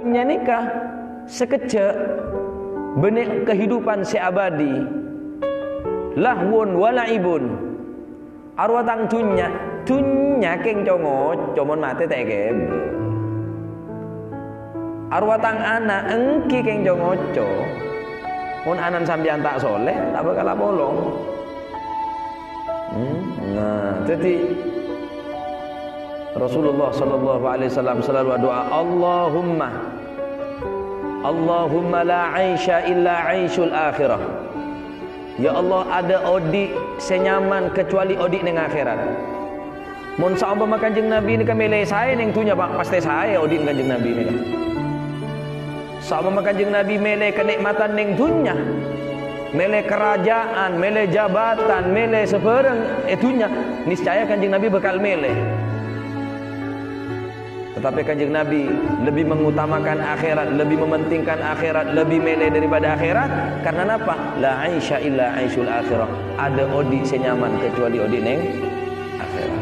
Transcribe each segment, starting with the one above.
dunia nikah sekejap benih kehidupan seabadi lahwun walaibun arwah tang dunya keng congo comon mate tak kebe arwah tang anak engki keng congo co mun anan sampeyan tak soleh tak bakal bolong. Nah jadi Rasulullah sallallahu alaihi wasallam selalu doa Allahumma la aisha illa aishul akhirah. Ya Allah, ada odik senyaman kecuali odik ning akhirat. Mun saumpama Kanjeng Nabi ni kan milih saya ning dunya Pak, pasti saya odik Kanjeng Nabi ni kan. Saumpama Kanjeng Nabi milih kenikmatan ning dunya, milih kerajaan, milih jabatan, milih sebarang dunya, niscaya Kanjeng Nabi bakal milih. Tetapi Kanjeng Nabi lebih mengutamakan akhirat, lebih mementingkan akhirat, lebih milih daripada akhirat. Karena apa? La aisha illa aishul akhirah. Ada odi senyaman kecuali odi neng akhirat.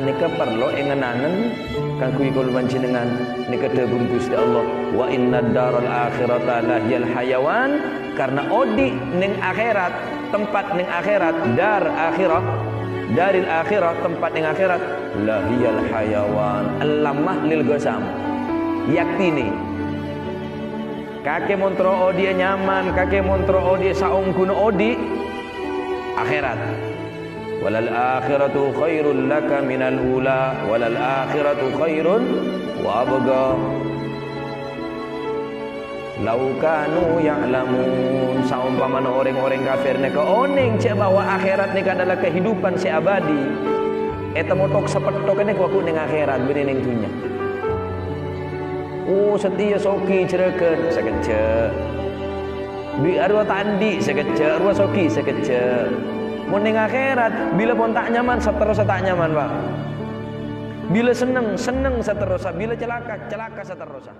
Aneka perlu engenanen kang kuwi kula panjenengan nika dawuh Gusti Allah, wa inna daral akhirata lahiyal hayawan. Karena odi neng akhirat, tempat neng akhirat, dar akhirah, daril akhirah, tempat neng akhirat, lahiyal hayawan lamah lil gosam yaktini kake montro odi nyaman, kake montro odi saung kuno odi akhirat. Walal akhiratu khairul laka minal ula, walal akhiratu khairun wa abqa lau kanu ya'lamun. Saumpamana orang-orang kafir neka oneng cek bahwa akhirat neka adalah kehidupan seabadi, eta motok sepetok ini kuaku ning akhirat bini ning dunya. Oh setia soki cereken sekejap, bi arwah tandi sekejap, arwah soki sekejap. Mun ning akhirat bila pun tak nyaman seterusnya tak nyaman Pak. Bila seneng seterusnya, bila celaka seterusnya.